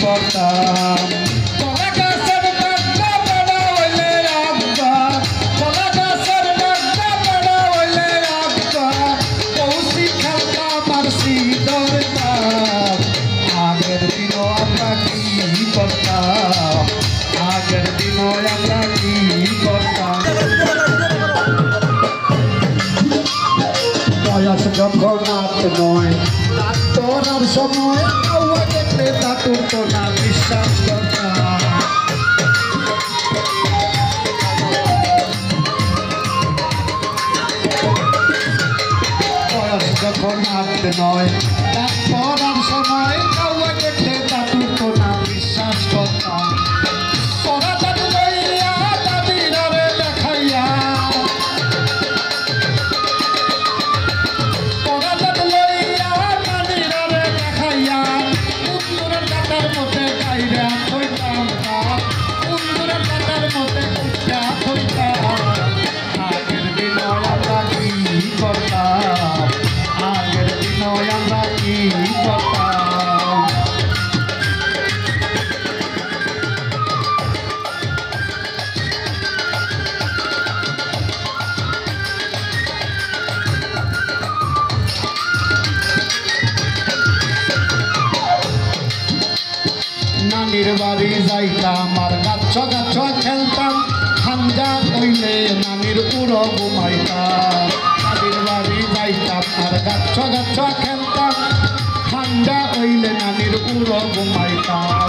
করতাম কলা গাছের ডাক্কা বড় হইলে আব্বা কলা গাছের ডাক্কা বড় হইলে আব্বা কৌশি খেলতাম আর ধরতাম আগের দিনও আমরা কি করতাম আগের দিনও আমরা কি করতাম বয়স যখন রাত নয় রাত তোরার সময় আউয়া দেখলে তা তুলতো না বিশ্বাস করতাম বয়স যখন রাত নয় রাত তোরার সময় আউয়া দেখলে তা তুলতো না বিশ্বাস করতাম আগের দিনও আমরা কি করতাম আগের দিনও আমরা কি করতাম নানির বাড়ি যাইতাম আর গাছ গাছ খেলতাম ঠান্ডা হইলে নানির উড়ো ঘুমাইতাম নানির বাড়ি যাইতাম আর গাছ গাছ খেলতাম ঠান্ডা হইলে নানির উড়ো ঘুমাইতাম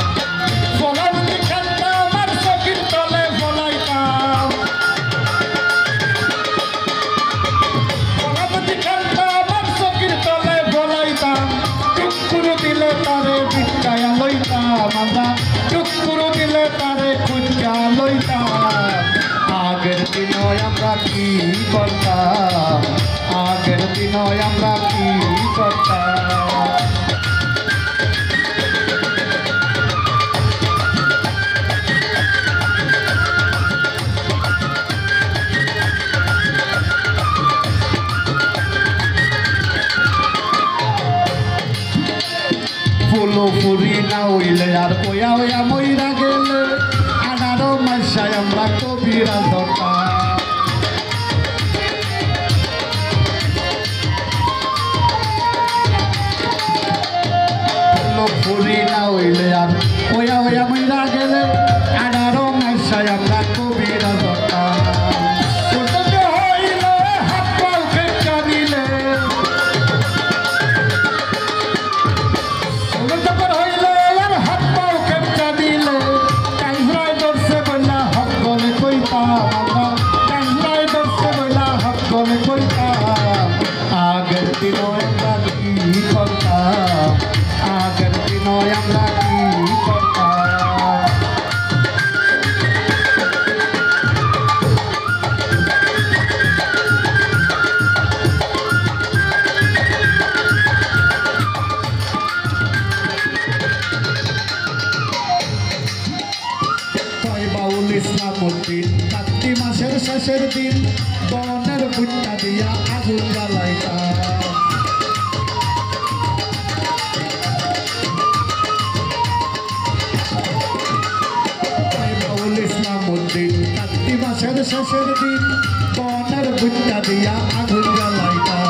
ফলাবতি খেলতাম আর চকির তলে ফলাইতাম ফলাবতি খেলতাম আর চকির তলে ফলাইতাম টুকুর দিলে তারে বিচ্ছায়া লইতাম আমরা টুকুর দিলে তারে খুঁজা লইতাম আগের দিনও আমরা কি করতাম আগের দিনও আমরা কি করতাম ফুলো ফুরি না হইলে আর ওয়া ওয়া মইরা গেলে আনারো মাসায় আমরা কবিরা ধরতাম ফুলো ফুরি না হইলে আর ওয়া ওয়া মইরা গেলে আনারো মাসায় আমরা কবিরা ধরতাম আগের দিনও আমরা কি করতাম আগের দিনও আমরা কি করতাম বাউল ইসলামউদ্দিন কার্তিক মাসের শেষের দিন বনের ভুট্টা দিয়া আগুন জ্বালাইতাম বাউল ইসলামউদ্দিন কার্তিক মাসের শেষের দিন বনের ভুট্টা দিয়া আগুন জ্বালাইতাম